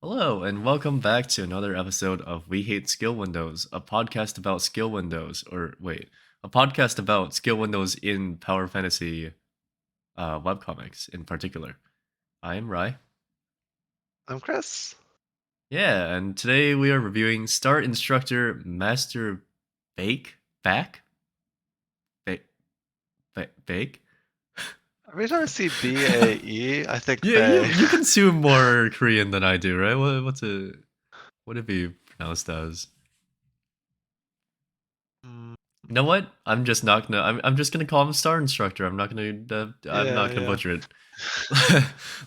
Hello, and welcome back to another episode of We Hate Skill Windows, a podcast about skill windows, a podcast about skill windows in Power Fantasy webcomics in particular. I am Rai. I'm Chris. Yeah, and today we are reviewing Star Instructor Master Baek? Back? Baek? Every time I see BAE, I think Yeah, Bay. you consume more Korean than I do, right? What it be pronounced as? Mm, You know what? I'm just not gonna. I'm just gonna call him Star Instructor. I'm yeah, not gonna yeah. butcher it.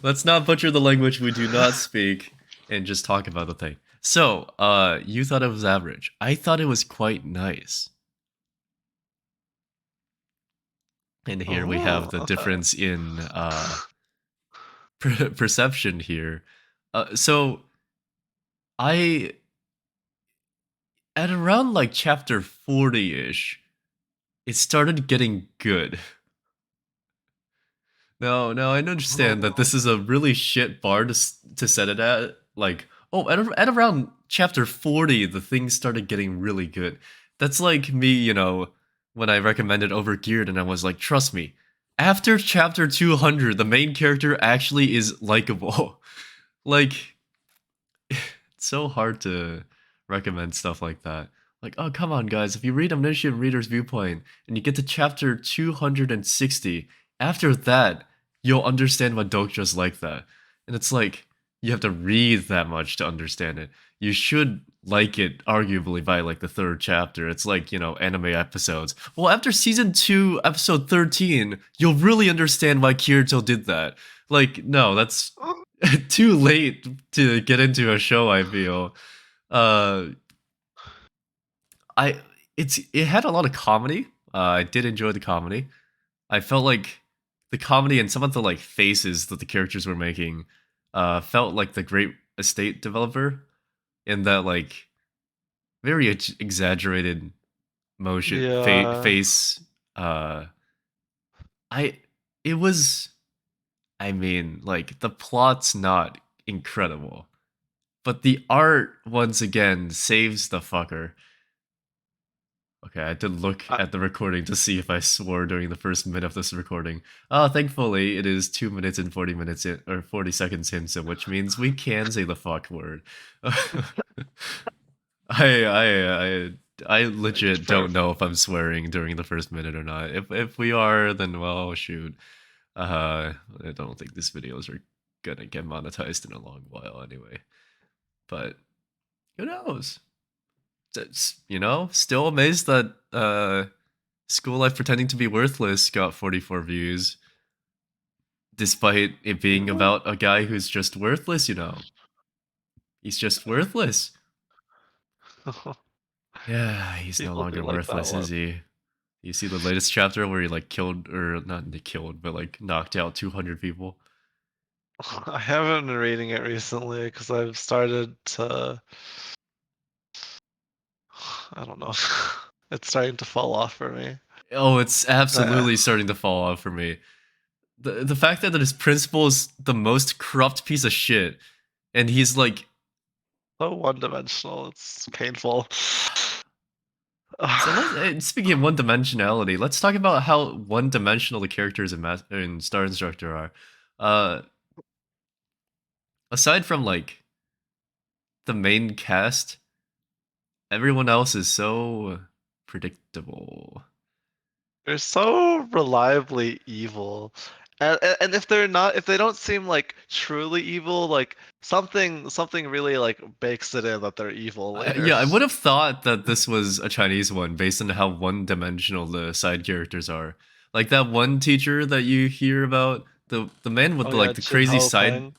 Let's not butcher the language we do not speak, and just talk about the thing. So, you thought it was average. I thought it was quite nice. And here we have Oh, the okay. difference in perception here. So I at around like chapter 40-ish, it started getting good. No, I understand that Oh, this is a really shit bar to set it at. Like, oh, at around chapter 40, the things started getting really good. That's like me, when I recommended Overgeared, and I was like, trust me, after chapter 200, the main character actually is likable. Like, it's so hard to recommend stuff like that. Like, oh, come on, guys, if you read Omniscient Reader's Viewpoint and you get to chapter 260, after that, you'll understand why Dokja's like that. And it's like, you have to read that much to understand it. You should like it, arguably, by like the third chapter. It's like, anime episodes. Well, after season 2, episode 13, you'll really understand why Kirito did that. Like, no, that's oh, too late to get into a show. I feel uh I it had a lot of comedy. I did enjoy the comedy. I felt like the comedy and some of the like faces that the characters were making felt like the Great Estate developer in that like very exaggerated motion yeah. face. uh I it was, I mean, like, the plot's not incredible, but the art once again saves the fucker. Okay, I did look I, at the recording to see if I swore during the first minute of this recording. Thankfully, it is 2 minutes and 40 minutes in, or 40 seconds in, so which means we can say the fuck word. I, I, I, I legit don't know if I'm swearing during the first minute or not. If we are, then well, shoot. I don't think these videos are gonna get monetized in a long while anyway. But who knows? Still amazed that School Life Pretending to be Worthless got 44 views, despite it being yeah. about a guy who's just worthless. He's just worthless. Yeah, he's no People do longer like that worthless, is one. he? You see the latest chapter where he like killed, or not killed, but like knocked out 200 people? I haven't been reading it recently because I've started to. I don't know. It's starting to fall off for me. Oh, it's Uh, absolutely starting to fall off for me. The fact that his principal is the most corrupt piece of shit, and he's like, so one-dimensional. It's painful. so speaking of one dimensionality, let's talk about how one dimensional the characters in Star Instructor are. Uh, Aside from like the main cast, everyone else is so predictable. They're so reliably evil. And if they're not, if they don't seem like truly evil, like something really like bakes it in that they're evil later. Yeah, I would have thought that this was a Chinese one based on how one dimensional the side characters are. Like that one teacher that you hear about, the man with Oh the yeah, like the Chin crazy Ho side, Peng.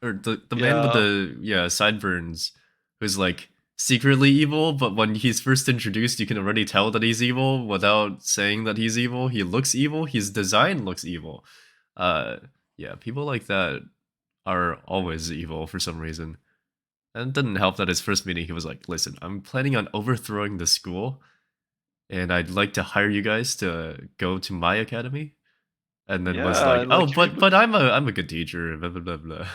or the man with Yeah. the, yeah, sideburns, who's like secretly evil, but when he's first introduced you can already tell that he's evil without saying that he's evil. He looks evil, his design looks evil. uh yeah, people like that are always evil for some reason. And it didn't help that his first meeting he was like, listen, I'm planning on overthrowing the school, and I'd like to hire you guys to go to my academy. And then was Yeah, like, and oh, like but I'm a good teacher, blah blah blah blah.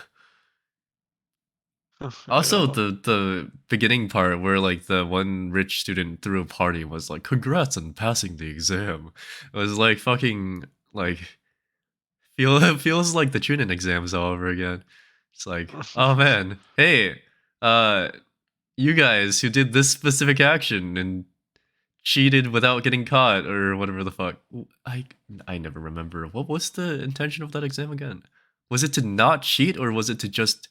Also, Yeah. the beginning part where like the one rich student threw a party was like, "Congrats on passing the exam." It was like fucking like it feels like the tuning exams all over again. It's like, oh man, hey, uh, you guys who did this specific action and cheated without getting caught or whatever the fuck. I I never remember. What was the intention of that exam again? Was it to not cheat or was it to just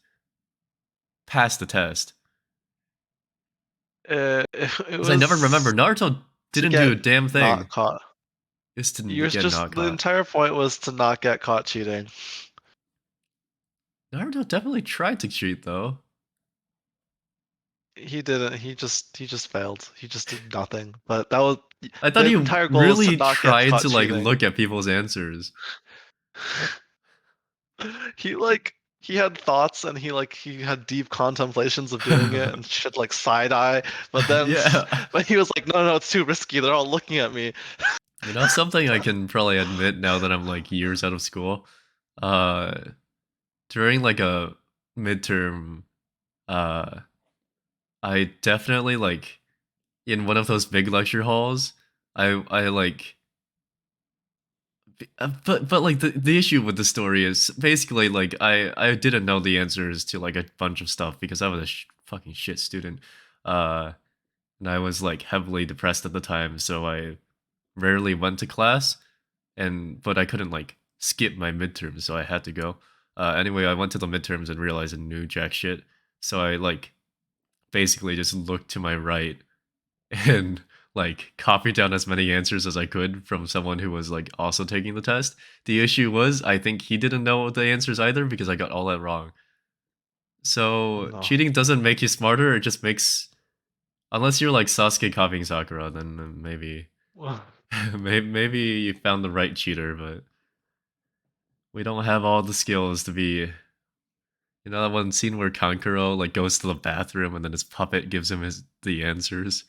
pass the test? It Because I never remember. was Naruto to didn't do get a damn not thing. caught. It's to You're get just not the caught. entire point was to not get caught cheating. Naruto definitely tried to cheat though. He didn't. He just failed. He just did nothing. But that was I thought the he entire goal was to really not get tried caught to like cheating. look at people's answers. He had thoughts and he had deep contemplations of doing it and shit like side eye. But then Yeah. but he was like, no, no, it's too risky. They're all looking at me. You know, something I can probably admit now that I'm like years out of school. Uh During like a midterm, uh I definitely like in one of those big lecture halls, I like but like the issue with the story is basically like I didn't know the answers to like a bunch of stuff because I was a fucking shit student. Uh and I was like heavily depressed at the time, so I rarely went to class and but I couldn't like skip my midterms, so I had to go. Anyway, I went to the midterms and realized I knew jack shit. So I like basically just looked to my right and like copied down as many answers as I could from someone who was like also taking the test. The issue was I think he didn't know the answers either because I got all that wrong. Oh So no. cheating doesn't make you smarter, it just makes unless you're like Sasuke copying Sakura, then maybe maybe you found the right cheater, but we don't have all the skills to be. You know that one scene where Kankuro like goes to the bathroom and then his puppet gives him his the answers.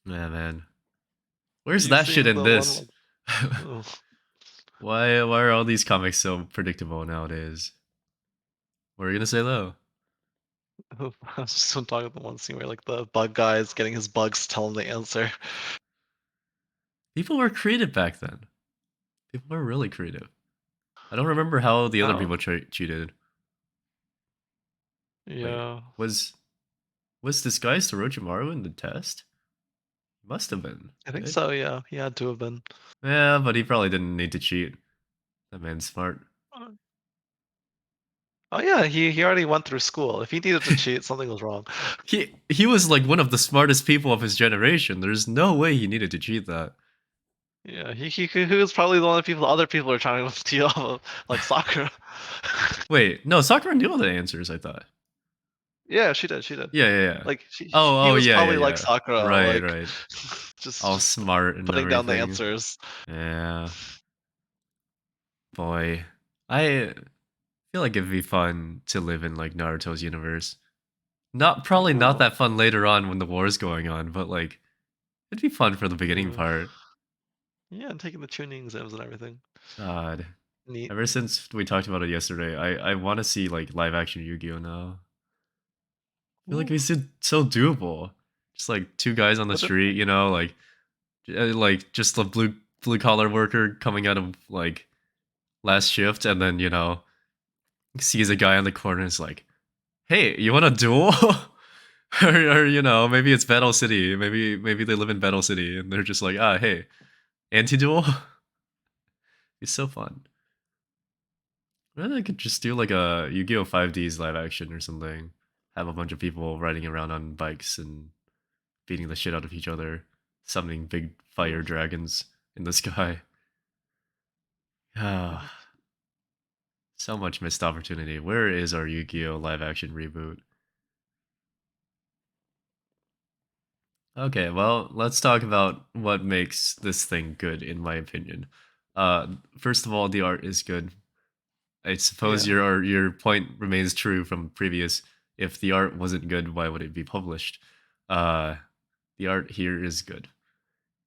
Yeah, man. Where's You that shit seen in the one this? like oh, Why are all these comics so predictable nowadays? What are you gonna say though? I was just talking about the one scene where like the bug guy is getting his bugs to tell him the answer. People were creative back then. People were really creative. I don't remember how the other How? people cheated. Wait, Yeah. was this guy Orochimaru in the test? Must have been, I think right? so, yeah. He had to have been. Yeah, but he probably didn't need to cheat. That man's smart. Oh yeah, he already went through school. If he needed to cheat, something was wrong. He was like one of the smartest people of his generation. There's no way he needed to cheat that. Yeah, he was probably the only people other people are trying to steal off of, like Sakura. Wait, no, Sakura knew all the answers, I thought. Yeah, she did, she did. Yeah, yeah, yeah. Like he Oh, was yeah, yeah, probably like yeah. Sakura, Right, like right. just All just smart and putting down the everything. answers. Yeah, boy. I feel like it'd be fun to live in like Naruto's universe. Probably not Ooh. that fun later on when the war's going on, but like it'd be fun for the beginning Ooh. part. Yeah, and taking the tuning exams and everything. God. Neat. Ever since we talked about it yesterday, I want to see like live action Yu-Gi-Oh now. I feel like Ooh. it's so doable. Just like two guys on the What if street, you know, like just a blue collar worker coming out of like last shift, and then sees a guy on the corner and is like, "Hey, you want a duel?" or maybe it's Battle City. Maybe they live in Battle City, and they're just like, "Ah, hey, anti duel." It's so fun. Then I could just do like a Yu-Gi-Oh 5D's live action or something. Have a bunch of people riding around on bikes and beating the shit out of each other, summoning big fire dragons in the sky. Ah, so much missed opportunity. Where is our Yu-Gi-Oh live action reboot? Okay, well, let's talk about what makes this thing good, in my opinion. First of all, the art is good. I suppose yeah. your point remains true from previous. If the art wasn't good, why would it be published? Uh, the art here is good.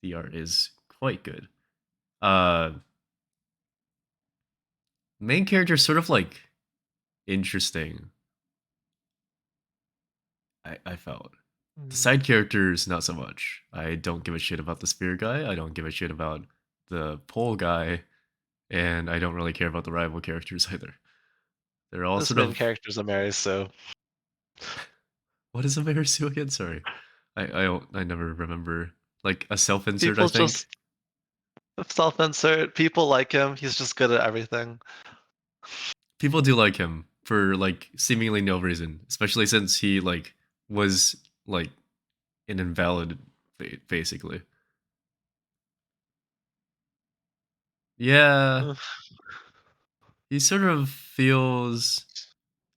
The art is quite good. Uh, Main character sort of like interesting. I felt the Mm. side characters not so much. I don't give a shit about the spear guy. I don't give a shit about the pole guy, and I don't really care about the rival characters either. They're all This sort main of character's a Mary, so what is a Marisu again? Sorry, I never remember. Like a self insert, I people think. just self-insert. People like him. He's just good at everything. People do like him for like seemingly no reason, especially since he like was like an invalid, basically. Yeah, Ugh. he sort of feels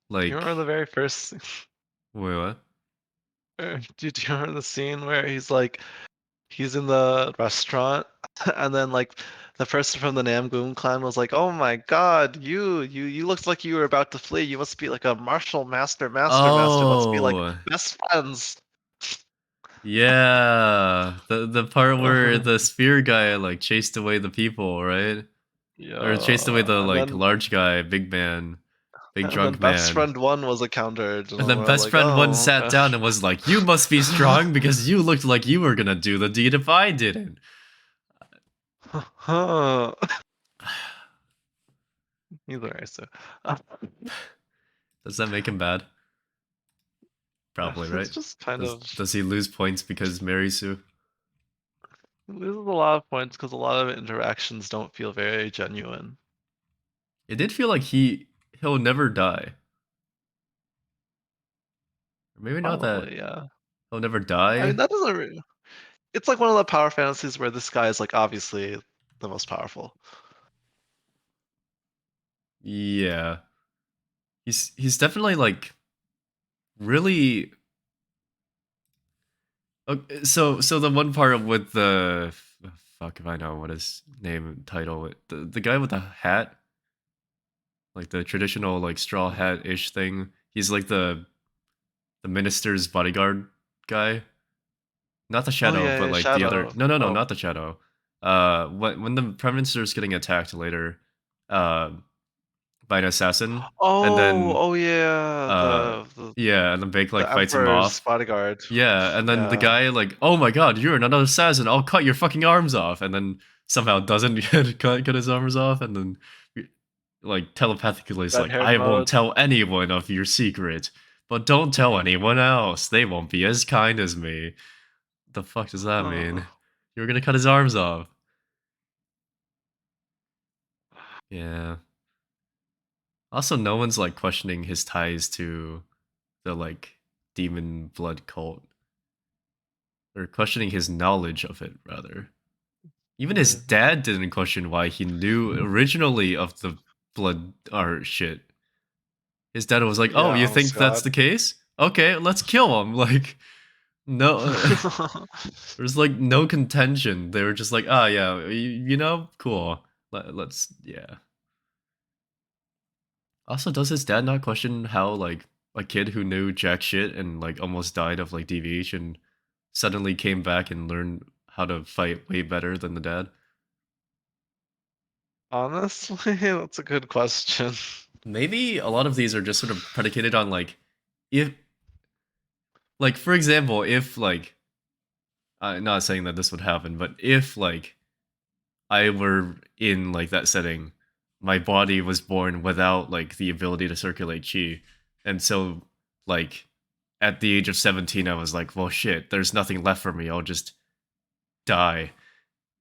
Do you like remember the very first? wait what? Do you remember the scene where he's in the restaurant, and then like the person from the Namgoon clan was like, "Oh my God, you looked like you were about to flee. You must be like a martial master. Let's be like Oh, best friends." yeah, the part where Uh, the spear guy like chased away the people, right? Or chased away yeah, the like large guy, big man, big and then drunk best man. friend one was encountered, and And then we're best like, friend one "Oh, sat down and was like, "You must be okay." strong because you looked like you were gonna do the deed if I didn't." Either way, so Does that make him bad? Probably, it's right? just kind Does of does he lose points because Mary Sue? loses a lot of points because a lot of interactions don't feel very genuine. It did feel like he'll never die. Or maybe not that Probably, yeah. he'll never I mean, die. that doesn't. It's like one of the power fantasies where this guy is like obviously the most powerful. Yeah. He's definitely like really okay, so the one part with the fuck if I know what his name and title the guy with the hat, like the traditional like straw hat ish thing. He's like the minister's bodyguard guy. Not the Oh shadow, yeah, but yeah, like the other. Shadow. No, Oh, not the shadow. When the prime minister's getting attacked later, uh, by an assassin, and then oh yeah, uh, yeah, and then Baek like the fights him Emperor's off. bodyguard. Yeah, and then the Yeah, guy like, oh my god, you're another assassin. I'll cut your fucking arms off, and then somehow doesn't cut his arms off, and then like telepathically is like, red-haired I won't mode. tell anyone of your secret, but don't tell anyone else. They won't be as kind as me. The fuck does that Huh. mean? You were gonna cut his arms off. Yeah. Also, no one's like questioning his ties to the like demon blood cult, or questioning his knowledge of it, rather. Even his Yeah. dad didn't question why he knew originally of the blood art shit. His dad was like, "Oh, Yeah, you honest think that's God. the case? Okay, let's kill him." Like, no, there's like no contention. They were just like, "Ah, yeah, you know, cool. Let's, yeah." Also, does his dad not question how like a kid who knew jack shit and like almost died of like deviation suddenly came back and learned how to fight way better than the dad? Honestly, that's a good question. Maybe a lot of these are just sort of predicated on like if like for example, if like I'm not saying that this would happen, but if like I were in like that setting, my body was born without like the ability to circulate chi. And so like at the age of 17 I was like, well shit, there's nothing left for me. I'll just die.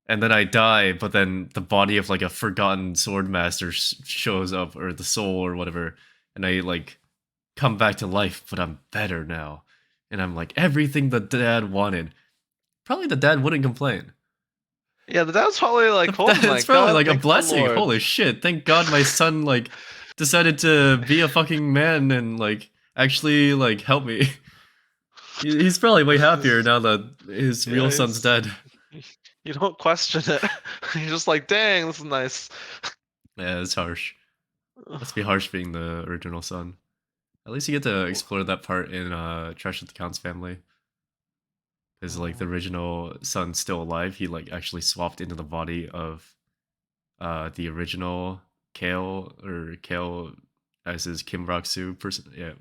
And then I die, but then the body of like a forgotten sword master shows up, or the soul or whatever, and I like come back to life, but I'm better now. And I'm like everything the dad wanted. Probably the dad wouldn't complain. Yeah, the dad's probably like, "Oh my That's probably God, like a thank the blessing. Lord." Holy shit! Thank God my son like decided to be a fucking man and like actually like help me. He's probably way happier now that his Yeah, real son's dead. you don't question it. You're just like, "Dang, this is nice." Yeah, it's harsh. Must be harsh being the original son. At least you get to explore that part in Trash with the Count's family. Because like the original son's still alive, he like actually swapped into the body of the original Kale or Kale as his Kim Rock-soo person. Yeah,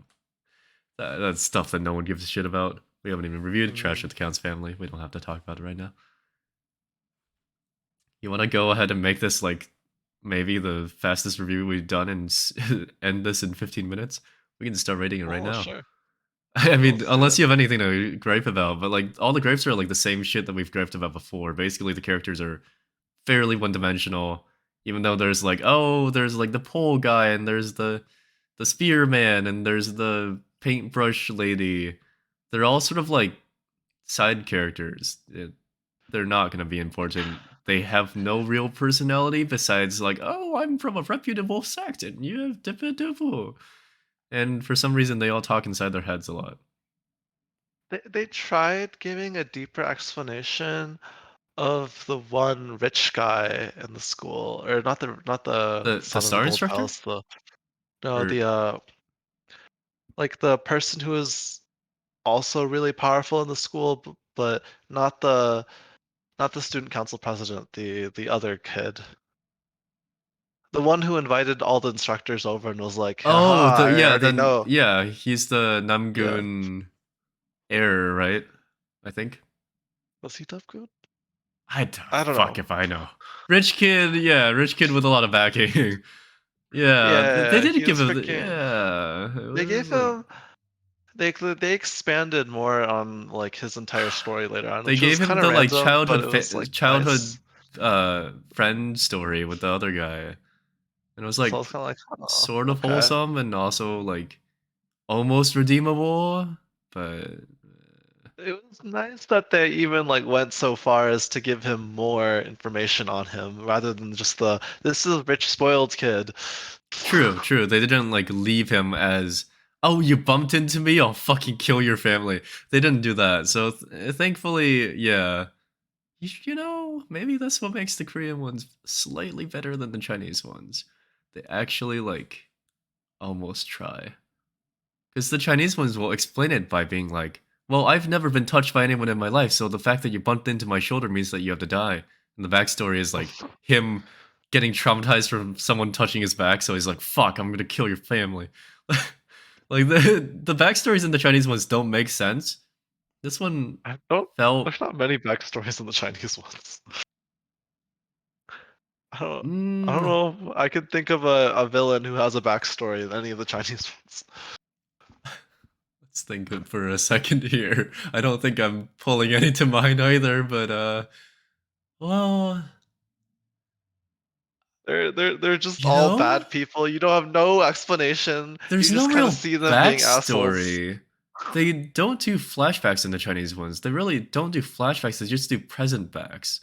that's stuff that no one gives a shit about. We haven't even reviewed Trash with Mm. the Counts Family. We don't have to talk about it right now. You want to go ahead and make this like maybe the fastest review we've done and end this in 15 minutes? We can start rating it right Oh, now. sure. I Sure, mean, let's do unless it. you have anything to gripe about, but like all the gripes are like the same shit that we've griped about before. Basically, the characters are fairly one-dimensional, even though there's like, oh, there's like the pole guy and there's the spear man and there's the paintbrush lady. They're all sort of like side characters. They're not going to be important. They have no real personality besides like, oh, I'm from a reputable sect and you have dipu. And for some reason, they all talk inside their heads a lot. They tried giving a deeper explanation of the one rich guy in the school, or not the The son of the star gold instructor, palace, the no, or the like the person who is also really powerful in the school, but not the student council president, the other kid. The one who invited all the instructors over and was like, oh, haha, the I yeah, already then know. yeah, he's the Yeah. Namgoon heir, right? I think. Was he Tough Good? I don't I don't fuck know. if I know. Rich kid, yeah, rich kid with a lot of backing. Yeah, they Yeah, didn't he give was him. freaking. Yeah, it They gave was like him. They expanded more on like his entire story later on, they which was gave him kind of the like random, but it was like childhood nice. friend story with the other guy, and it was So I like was kind of like, oh, sort of okay. wholesome and also like almost redeemable, but It was nice that they even like went so far as to give him more information on him rather than just the this is a rich spoiled kid. true, true. They didn't like leave him as, oh, you bumped into me, I'll fucking kill your family. They didn't do that. So thankfully, yeah. You know, maybe that's what makes the Korean ones slightly better than the Chinese ones. They actually like almost try. Because the Chinese ones will explain it by being like, well, I've never been touched by anyone in my life, so the fact that you bumped into my shoulder means that you have to die. And the backstory is like him getting traumatized from someone touching his back, so he's like, fuck, I'm gonna kill your family. Like the backstories in the Chinese ones don't make sense. This one I don't. felt There's not many backstories in the Chinese ones. I don't. I don't mm, know. I could think of a villain who has a backstory in any of the Chinese ones. let's think of for a second here. I don't think I'm pulling any to mind either, but well, They're just you all know, bad people. You don't have no explanation. there's You no just kind of real see them being assholes. backstory. They don't do flashbacks in the Chinese ones. They really don't do flashbacks. They just do present backs.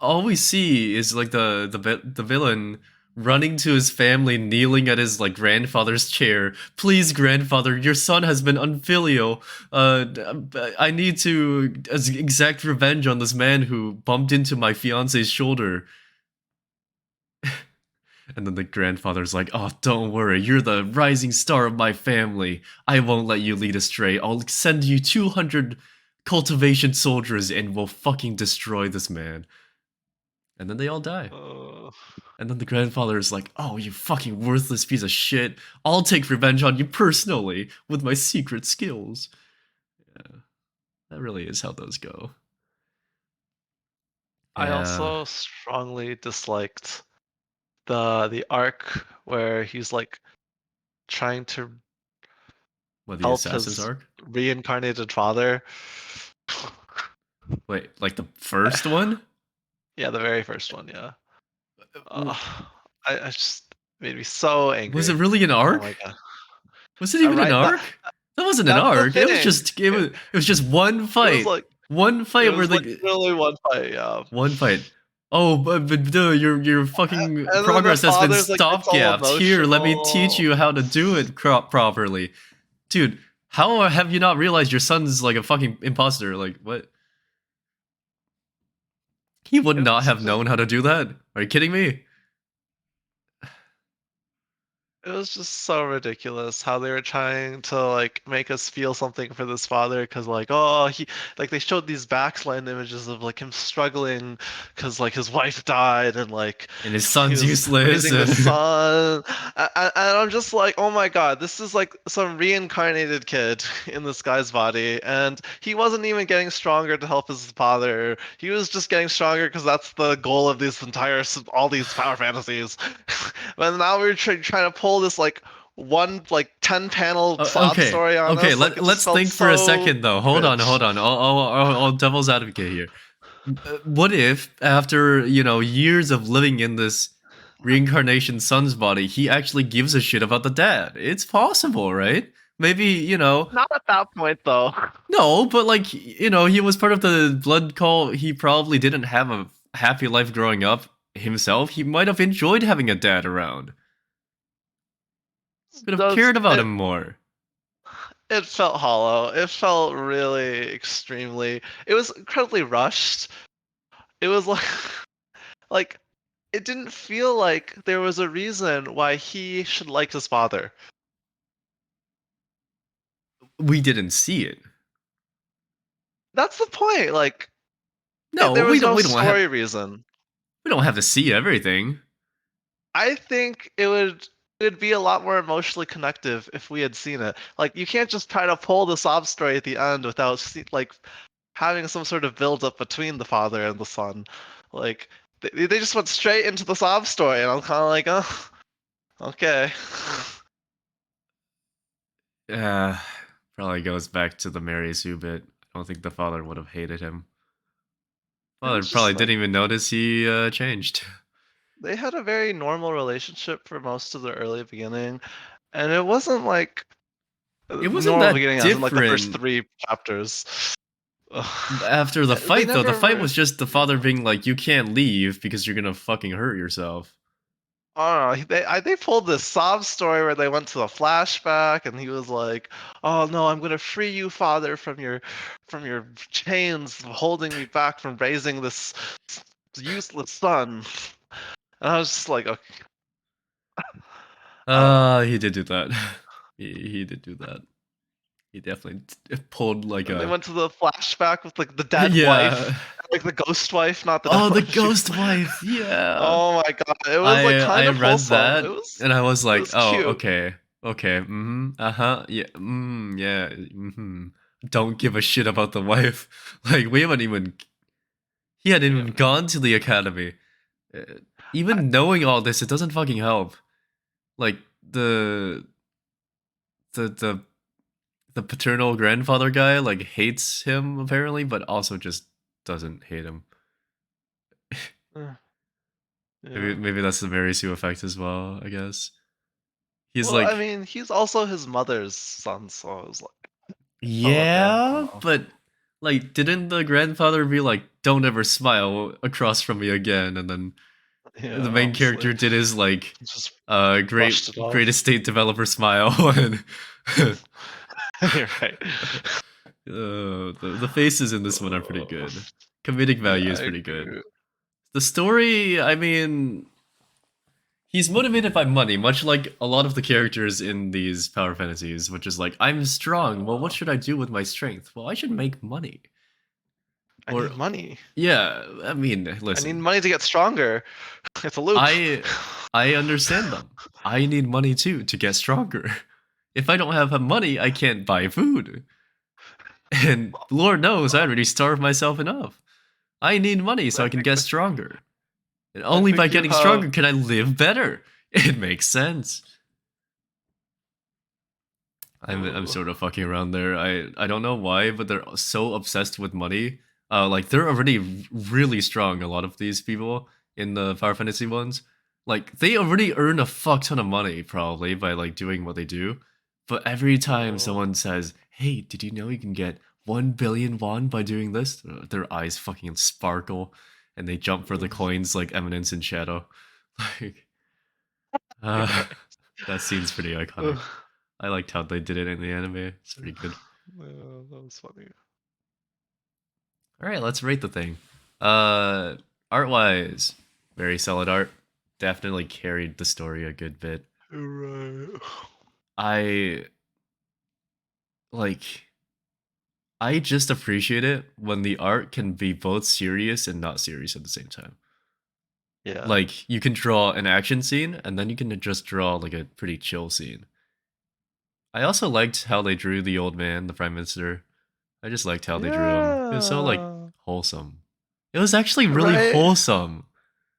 All we see is like the villain running to his family, kneeling at his like grandfather's chair. Please, grandfather, your son has been unfilial. I need to exact revenge on this man who bumped into my fiance's shoulder. And then the grandfather's like, oh, don't worry, you're the rising star of my family. I won't let you lead astray. I'll send you 200 cultivation soldiers and we'll fucking destroy this man. And then they all die. Uh, And then the grandfather is like, oh, you fucking worthless piece of shit. I'll take revenge on you personally with my secret skills. Yeah, that really is how those go. I Yeah. also strongly disliked the arc where he's like trying to What, the help assassin's his arc? reincarnated father. Wait, like the first one? Yeah, the very first one. Yeah. W- Uh, I just made me so Was it angry. really an Oh arc? my god. Was it even an Right. arc? That wasn't an That's the arc. It was thing. just it was just one It was fight. like One it fight where was like the literally one fight. Yeah. one fight. Oh, but duh, your fucking And then the progress has been father's like gets all stopgapped. Here, let me teach emotional. you how to do it properly. Dude, how have you not realized your son's like a fucking imposter? Like, what? He would It not was have just known how to do that. Are you kidding me? It was just so ridiculous how they were trying to like make us feel something for this father because like oh he like they showed these backslide images of like him struggling because like his wife died and like And his he son's was useless. raising the son and I'm just like oh my god this is like some reincarnated kid in this guy's body and he wasn't even getting stronger to help his father he was just getting stronger because that's the goal of these entire all these power fantasies. But now we're trying to pull this like one like 10 panel sob Okay, story on okay. us. Like it just Let's felt think for a so second though. Hold on, hold cringe. on. I'll devil's advocate here. What if after years of living in this reincarnation son's body, he actually gives a shit about the dad? It's possible, right? Maybe Not at that point though. no, but like he was part of the blood cult. He probably didn't have a happy life growing up himself. He might have enjoyed having a dad around. Could have Does cared about it him more. it felt hollow. It felt really extremely it was incredibly rushed. It was like like it didn't feel like there was a reason why he should like his father. We didn't see it. That's the point. Like No, there we was don't. no We don't have. story reason. We don't have to see everything. I think it would be a lot more emotionally connective if we had seen it. Like you can't just try to pull the sob story at the end without like having some sort of build up between the father and the son. Like they just went straight into the sob story, and I'm kind of like, oh, okay. Uh, Probably goes back to the Mary Sue bit. I don't think the father would have hated him. It Father was probably just like didn't even notice he changed. they had a very normal relationship for most of the early beginning, and it wasn't like It wasn't normal that beginning as in like the first different 3 chapters. after the They fight, though. The fight never. was just the father being like, "You can't leave because you're gonna fucking hurt yourself." I don't know. They pulled this sob story where they went to a flashback, and he was like, "Oh no, I'm gonna free you, father, from your chains holding me back from raising this useless son." And I was just like, okay, I don't know. He did do that. He did do that. He definitely pulled like And they a went to the flashback with like the dead yeah. wife, like the ghost wife, not the dead Oh, the one. ghost wife. Yeah. Oh my god, it was like I kind of read wholesome. It that was and I was it like, was "Oh, cute. okay. Okay. Mm-hmm. Uh-huh. Yeah. Mm, yeah. Mm-hmm. Don't give a shit about the wife." Like we haven't even he hadn't Yeah, even gone to the academy. Uh, I, Even knowing all this, it doesn't fucking help. Like the the the paternal grandfather guy like hates him apparently, but also just doesn't hate him. Maybe yeah. maybe that's the Mary Sue effect as well, I guess. He's Well, I like, mean, he's also his mother's son, so I was like, oh, okay, I don't yeah, know. but like, didn't the grandfather be like, "Don't ever smile across from me again"? And then Yeah, the main honestly, character did his like, just brushed it great off. estate developer smile, and You're right. the faces in this one are pretty Uh, good. Comedic yeah, value is I pretty good. agree. The story, I mean, he's motivated by money, much like a lot of the characters in these power fantasies, which is like, I'm strong. Well, what Uh, should I do with my strength? Well, I should make money. I Or, need money. yeah, I mean, I need listen, money to get stronger. It's a loop. I I understand them. I need money too to get stronger. If I don't have money, I can't buy food. And Lord knows I already starved myself enough. I need money so I I can think get stronger. And I only by think you getting have. stronger can I live better. It makes sense. I'm Uh, sort of fucking around there. I don't know why, but they're so obsessed with money. Like they're already really strong. A lot of these people in the Power Fantasy ones, like they already earn a fuck ton of money probably by like doing what they do. But every time uh, someone says, "Hey, did you know you can get 1 billion won by doing this?" Their eyes fucking sparkle, and they jump for the coins like Eminence in Shadow. Like, you're uh, right. that scene's pretty iconic. I liked how they did it in the anime. It's pretty good. Yeah, that was funny. All right, let's rate the thing. Art wise, very solid art. Definitely carried the story a good bit. Right. I like I just appreciate it when the art can be both serious and not serious at the same time. Yeah. Like you can draw an action scene and then you can just draw like a pretty chill scene. I also liked how they drew the old man, the prime minister. I just liked how they drew him. It was so like Yeah. wholesome. It was actually really Right. wholesome.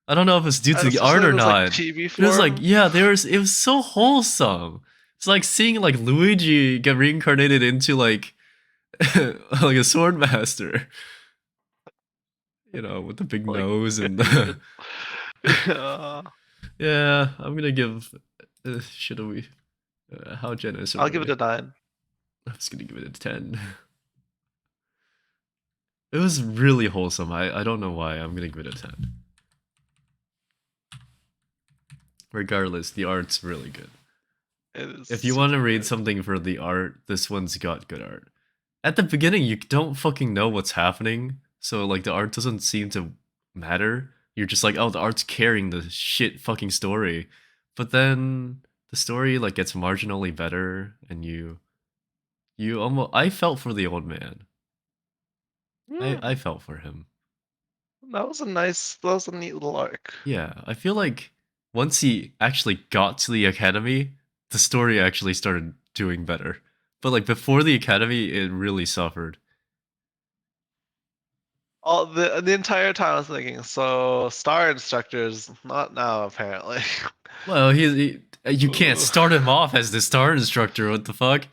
I don't know if it's due And to the art especially in or this like not, chibi but it was like form. yeah, it was so wholesome. It's like seeing like Luigi get reincarnated into like like a sword master, with the big Like nose and even. Yeah. yeah. I'm gonna give. Should we? How generous are I'll give it we? a 9. I was gonna give it a 10. It was really wholesome. I don't know why. I'm gonna give it a 10. Regardless, the art's really good. It is If you want to super read good. something for the art, this one's got good art. At the beginning, you don't fucking know what's happening, so like the art doesn't seem to matter. You're just like, oh, the art's carrying the shit fucking story. But then the story like gets marginally better, and you almost I felt for the old man. I Hmm. felt for him. That was a neat little arc. Yeah, I feel like once he actually got to the academy, the story actually started doing better. But like before the academy, it really suffered. All the entire time I was thinking, so star instructors, not now apparently. Well, you can't Ooh. start him off as the star instructor. What the fuck?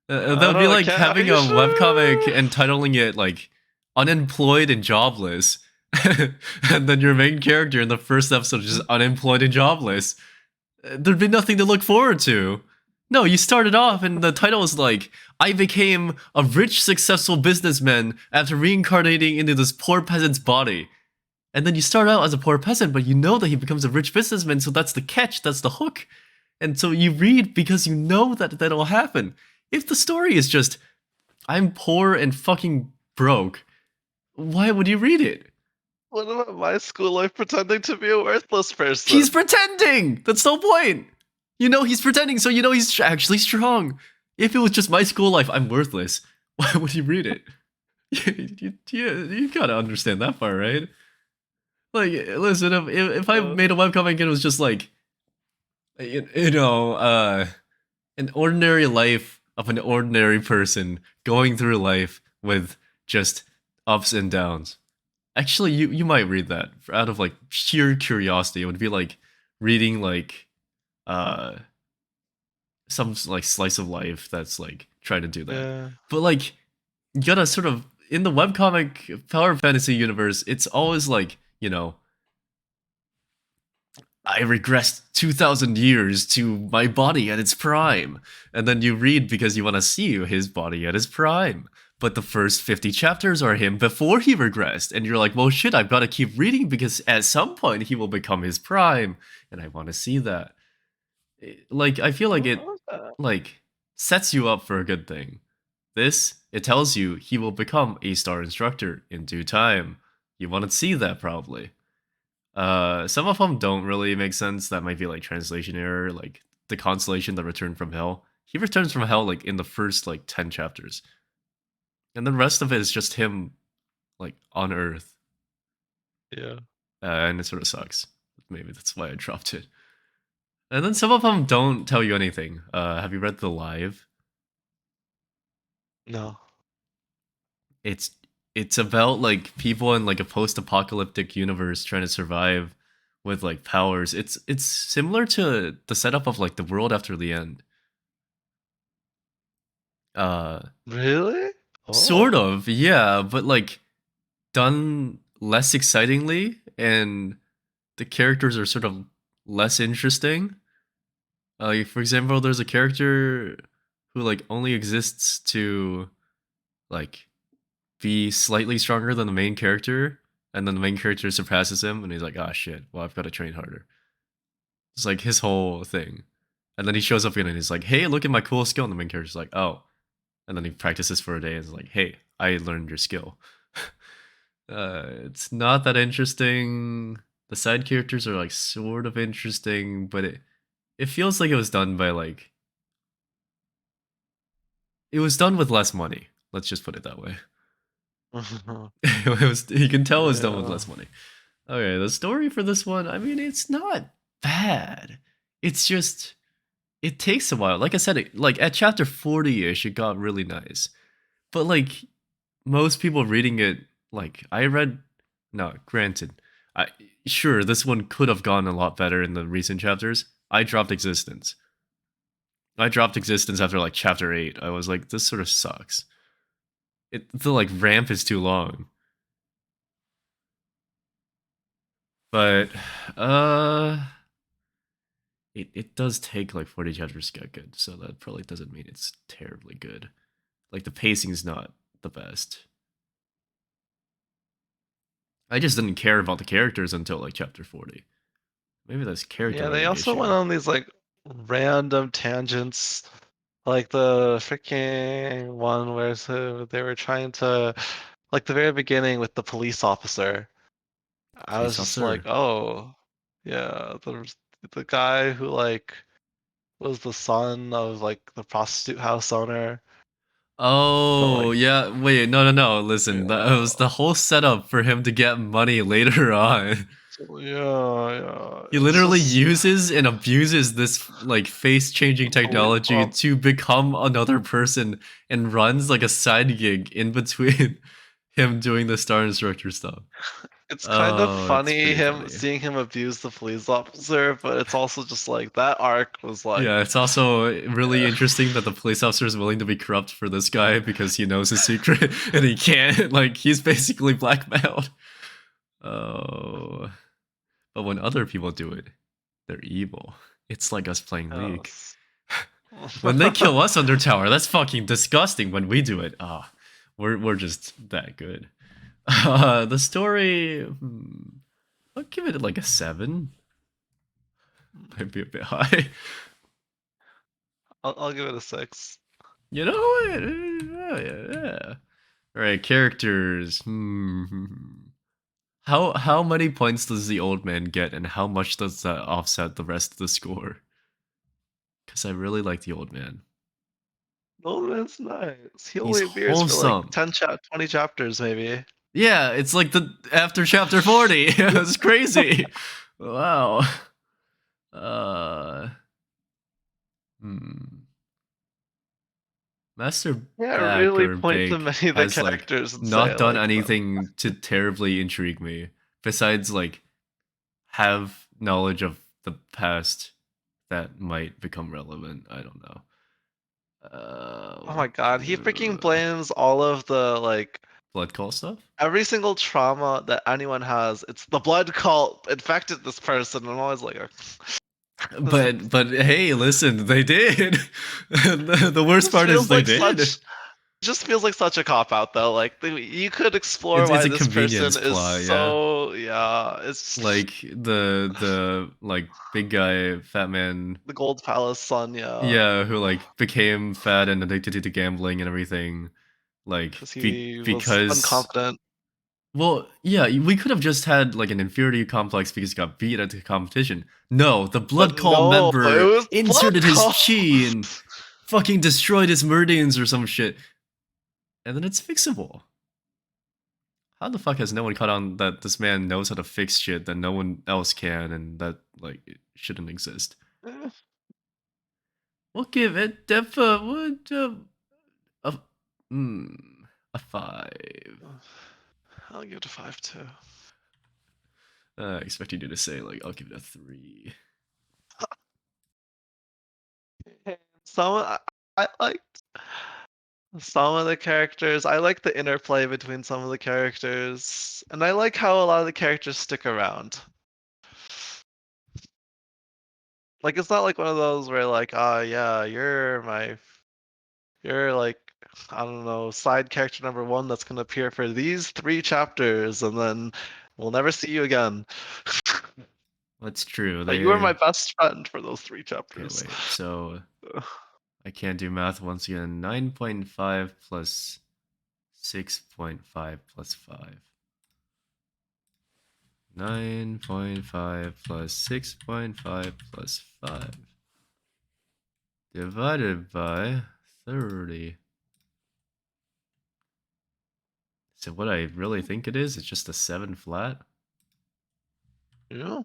That I don't would be know. like Can Are having you a webcomic sure? entitling it like unemployed and jobless, and then your main character in the first episode is just unemployed and jobless. There'd be nothing to look forward to. No, you started off and the title is like, I became a rich, successful businessman after reincarnating into this poor peasant's body. And then you start out as a poor peasant, but you know that he becomes a rich businessman, so that's the catch, that's the hook. And so you read because you know that that'll happen. If the story is just, I'm poor and fucking broke, why would you read it? What about my school life pretending to be a worthless He's person? pretending! That's the whole point! You know he's pretending, so you know he's actually strong. If it was just my school life, I'm worthless. Why would you read it? You gotta understand that part, right? Like, listen, if I Uh, made a webcomic and it was just like, you know, an ordinary life of an ordinary person going through life with just ups and downs. Actually, you might read that out of like sheer curiosity. It would be like reading like uh some like slice of life that's like trying to do that. yeah. But like you gotta sort of in the webcomic power fantasy universe, it's always like, I regressed 2,000 years to my body at its prime. And then you read because you want to see his body at his prime. But the first 50 chapters are him before he regressed. And you're like, well, shit, I've got to keep reading because at some point he will become his prime. And I want to see that. Like, I feel like it, like, sets you up for a good thing. This, it tells you he will become a star instructor in due time. You want to see that probably. Some of them don't really make sense. That might be like translation error, like the constellation that returned from hell. He returns from hell like in the first like 10 chapters. And the rest of it is just him like on Earth. Yeah. And it sort of sucks. Maybe that's why I dropped it. And then some of them don't tell you anything. Have you read The Live? No. It's it's about like people in like a post-apocalyptic universe trying to survive with like powers. It's similar to the setup of like the world after the end. Uh Really? Sort Oh. of, yeah, but like done less excitingly and the characters are sort of less interesting. For example, there's a character who like only exists to like be slightly stronger than the main character, and then the main character surpasses him, and he's like, "Ah, shit. Well, I've got to train harder." It's like his whole thing, and then he shows up again, and he's like, "Hey, look at my cool skill." And the main character's like, "Oh," and then he practices for a day, and is like, "Hey, I learned your skill." It's not that interesting. The side characters are like sort of interesting, but it feels like it was done by like it was done with less money. Let's just put it that way. It was, you can tell it was done with Yeah. less money. Okay, the story for this one, I mean, it's not bad. It's just it takes a while. Like I said, like at chapter 40ish, it got really nice. But like most people reading it, like I read, no, granted, I sure this one could have gone a lot better in the recent chapters. I dropped existence. I dropped existence after like chapter 8. I was like, this sort of sucks. The like ramp is too long. But uh it does take like 40 chapters to get good, so that probably doesn't mean it's terribly good. Like the pacing is not the best. I just didn't care about the characters until like chapter 40. Maybe that's character Yeah, they writing also went issue. on these like random tangents, like the freaking one where they were trying to, like the very beginning with the police officer. I was Police just like, officer. oh, yeah, the guy who like was the son of like the prostitute house owner. But Oh, like, yeah. Wait, no. Listen, that was yeah, the whole setup for him to get money later on. so, yeah, He it's literally just uses and abuses this like face changing police technology op- to become another person and runs like a side gig in between him doing the Star Instructor stuff. It's kind of Oh, it's funny pretty him funny. seeing him abuse the police officer, but it's also just like that arc was like, Yeah, it's also really interesting that the police officer is willing to be corrupt for this guy because he knows his secret and he can't. Like, he's basically blackmailed. Oh. But when other people do it, they're evil. It's like us playing League. yes. When they kill us under tower, that's fucking disgusting. When we do it, we're just that good. The story, I'll give it like a 7. Might be a bit high. I'll give it a 6. You know what? Yeah. All right, characters. How many points does the old man get, and how much does that offset the rest of the score? Because I really like the old man. Oh, that's nice. He He's only appears for like wholesome. 20 chapters, maybe. Yeah, it's like the after chapter 40. It's crazy. Wow. Uh, hmm. Master Yeah, Baek really or point to Bake many of the has like characters and not say done like, no. anything to terribly intrigue me besides like have knowledge of the past that might become relevant. I don't know. Oh my God, he freaking blames all of the like Blood call stuff. every single trauma that anyone has. It's the blood cult infected this person. I'm always like, this But hey, listen, they did. The worst just part is feels they like did. such just feels like such a cop out though. Like you could explore It's why a this person convenience is plot, yeah. so yeah. It's Like the like big guy, fat man, the Gold Palace son, yeah, yeah, who like became fat and addicted to gambling and everything, like because he was because unconfident. well, yeah, we could have just had like an inferiority complex because he got beat at the competition. No, the But blood call no, it member was blood inserted his cult. chi and fucking destroyed his meridians or some shit, and then it's fixable. How the fuck has no one caught on that this man knows how to fix shit that no one else can, and that like it shouldn't exist? We'll give it a mm, a 5. I'll give it a 5 too. I expected you to say like I'll give it a 3. Some I liked some of the characters. I like the interplay between some of the characters, and I like how a lot of the characters stick around. Like it's not like one of those where like, ah, yeah, you're like, I don't know, side character number one that's gonna appear for these 3 chapters, and then we'll never see you again. That's true. But you were They my best friend for those three okay. chapters. Wait, so I can't do math once again. 9.5 plus 6.5 plus 5. 9.5 plus 6.5 plus 5. divided by 30. So what I really think it is, it's just a 7 flat. Yeah.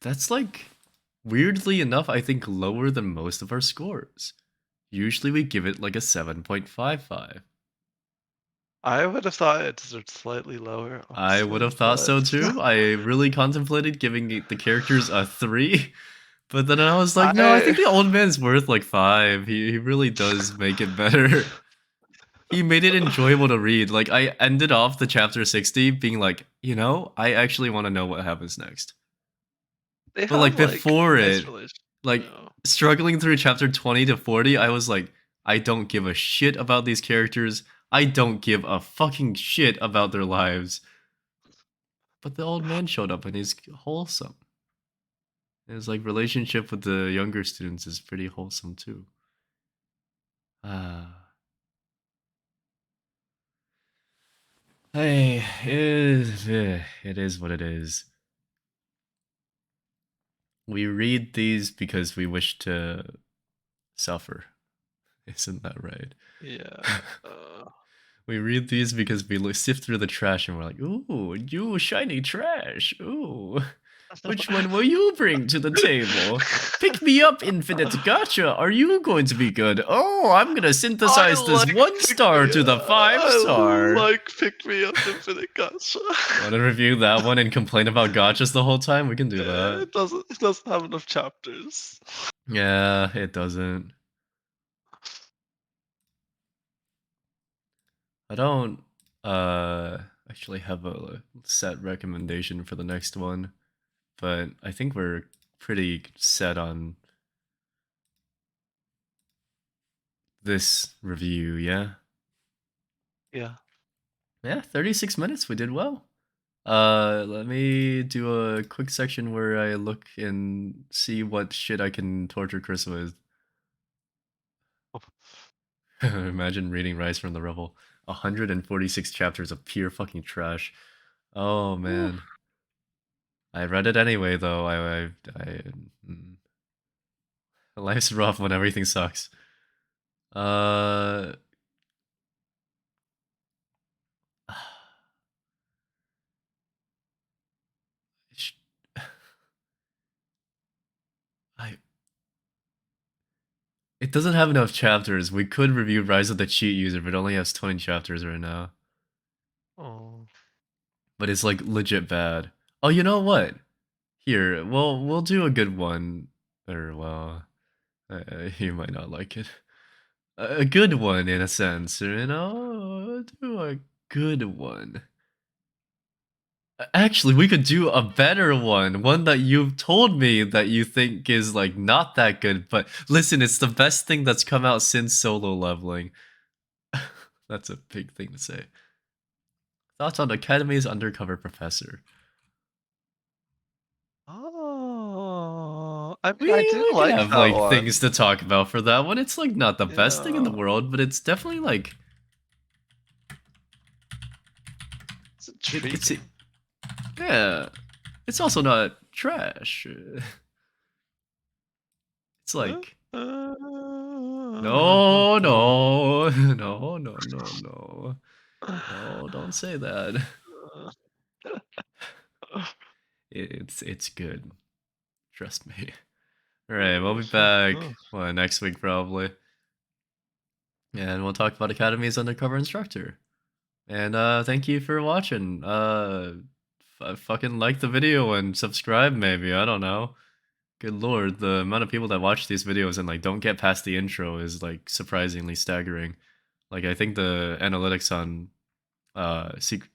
That's like, weirdly enough, I think lower than most of our scores. Usually we give it like a 7.55. I would have thought it deserved slightly lower, I would honestly, have thought but so too. I really contemplated giving the characters a 3, but then I was like, no, I I think the old man's worth like 5. He really does make it better. He made it enjoyable to read. Like, I ended off the chapter 60 being like, I actually want to know what happens next. they But have like like before nice it, relation. like Yeah. struggling through chapter 20 to 40, I was like, I don't give a shit about these characters. I don't give a fucking shit about their lives. But the old man showed up and he's wholesome. His like relationship with the younger students is pretty wholesome too. Ah. Hey, it is what it is. We read these because we wish to suffer. Isn't that right? Yeah. We read these because we sift through the trash and we're like, ooh, you shiny trash. Ooh, which one will you bring to the table? Pick me up, Infinite Gotcha. Are you going to be good? Oh, I'm going to synthesize this 1 star to the 5 star. Pick me up Infinite Gotcha. Want to review that one and complain about gotchas the whole time? We can do that. It doesn't have enough chapters. Yeah, it doesn't. I don't actually have a set recommendation for the next one, but I think we're pretty set on this review, yeah? Yeah. Yeah, 36 minutes, we did well. Let me do a quick section where I look and see what shit I can torture Chris with. Imagine reading Rise from the Rebel. 146 chapters of pure fucking trash. Oh Ooh. man. I read it anyway though. Mm. Life's rough when everything sucks. Uh sh- I it doesn't have enough chapters. We could review Rise of the Cheat User, but it only has 20 chapters right now. Oh. But it's like legit bad. Oh, you know what? Here, we'll do a good one. Or well, you might not like it. A good one in a sense, do a good one. Actually, we could do a better one that you've told me that you think is like not that good, but listen, it's the best thing that's come out since Solo Leveling. That's a big thing to say. Thoughts on Academy's Undercover Professor? Oh. I mean, We I do we can like have that like things one. to talk about for that one. It's like not the best thing in the Yeah. world, but it's definitely like It's it's intriguing. yeah. It's also not trash. It's like no, no, no, no, no, no, no. Don't say that. It's good. Trust me. All right, we'll be back next week probably, and we'll talk about Academy's Undercover Instructor. And thank you for watching. Fucking like the video and subscribe maybe. I don't know. Good lord, the amount of people that watch these videos and like don't get past the intro is like surprisingly staggering. Like I think the analytics on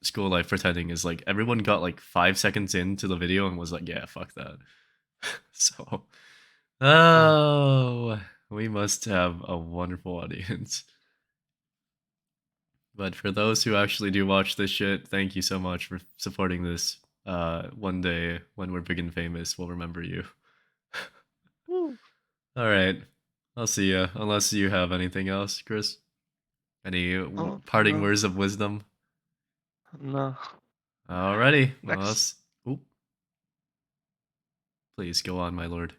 School Life Pretending is like everyone got like 5 seconds into the video and was like, yeah, fuck that. So, oh, we must have a wonderful audience. But for those who actually do watch this shit, thank you so much for supporting this. One day when we're big and famous, we'll remember you. All right, I'll see ya. Unless you have anything else, Chris. Any Oh, parting no. words of wisdom? No. Alrighty. Well, Next. oop, please go on, my lord.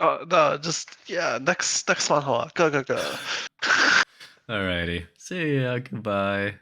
No, just yeah. Next manhwa. Go go go. Alrighty. See ya. Goodbye.